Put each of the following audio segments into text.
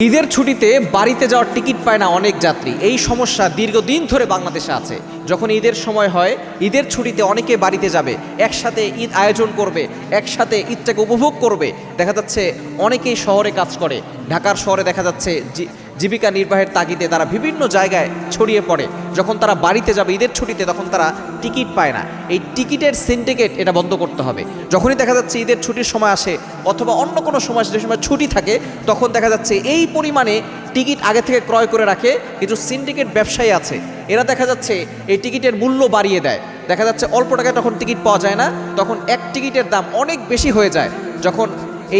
ঈদের ছুটিতে বাড়িতে যাওয়ার টিকিট পায় না অনেক যাত্রী। এই সমস্যা দীর্ঘদিন ধরে বাংলাদেশে আছে। যখন ঈদের সময় হয়, ঈদের ছুটিতে অনেকে বাড়িতে যাবে, একসাথে ঈদ আয়োজন করবে, একসাথে ঈদটাকে উপভোগ করবে। দেখা যাচ্ছে অনেকেই শহরে কাজ করে, ঢাকার শহরে দেখা যাচ্ছে জীবিকা নির্বাহের তাগিদে তারা বিভিন্ন জায়গায় ছড়িয়ে পড়ে। যখন তারা বাড়িতে যাবে ঈদের ছুটিতে, তখন তারা টিকিট পায় না। এই টিকিটের সিন্ডিকেট এটা বন্ধ করতে হবে। যখনই দেখা যাচ্ছে ঈদের ছুটির সময় আসে অথবা অন্য কোনো সময়, যে সময় ছুটি থাকে, তখন দেখা যাচ্ছে এই পরিমাণে টিকিট আগে থেকে ক্রয় করে রাখে কিছু সিন্ডিকেট ব্যবসায়ী আছে। এরা দেখা যাচ্ছে এই টিকিটের মূল্য বাড়িয়ে দেয়। দেখা যাচ্ছে অল্প টাকায় তখন টিকিট পাওয়া যায় না, তখন এক টিকিটের দাম অনেক বেশি হয়ে যায়। যখন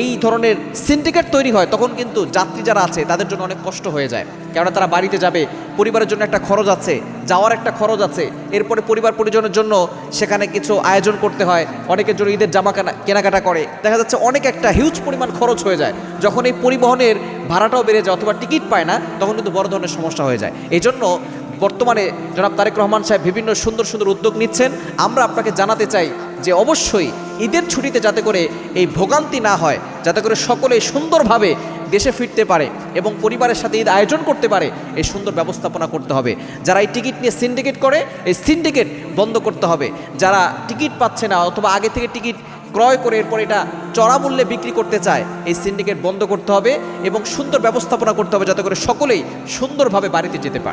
এই ধরনের সিন্ডিকেট তৈরি হয়, তখন কিন্তু যাত্রী যারা আছে তাদের জন্য অনেক কষ্ট হয়ে যায়। কেননা তারা বাড়িতে যাবে, পরিবারের জন্য একটা খরচ আছে, যাওয়ার একটা খরচ আছে, এরপরে পরিবার পরিজনের জন্য সেখানে কিছু আয়োজন করতে হয়, অনেকের জন্য ঈদের জামা কেনাকাটা করে। দেখা যাচ্ছে অনেক একটা হিউজ পরিমাণ খরচ হয়ে যায়। যখন এই পরিবহনের ভাড়াটাও বেড়ে যায় অথবা টিকিট পায় না, তখন কিন্তু বড় ধরনের সমস্যা হয়ে যায়। এই জন্য বর্তমানে জনাব তারেক রহমান সাহেব বিভিন্ন সুন্দর সুন্দর উদ্যোগ নিচ্ছেন। আমরা আপনাকে জানাতে চাই যে অবশ্যই ঈদের ছুটিতে যাতে করে এই ভোগান্তি না হয়, যাতে করে সকলে সুন্দরভাবে দেশে ফিরতে পারে এবং পরিবারের সাথে ঈদ আয়োজন করতে পারে, এই সুন্দর ব্যবস্থাপনা করতে হবে। যারা এই টিকিট নিয়ে সিন্ডিকেট করে, এই সিন্ডিকেট বন্ধ করতে হবে। যারা টিকিট পাচ্ছে না অথবা আগে থেকে টিকিট ক্রয় করে এরপর এটা চড়া মূল্যে বিক্রি করতে চায়, এই সিন্ডিকেট বন্ধ করতে হবে এবং সুন্দর ব্যবস্থাপনা করতে হবে, যাতে করে সকলেই সুন্দরভাবে বাড়িতে যেতে পারে।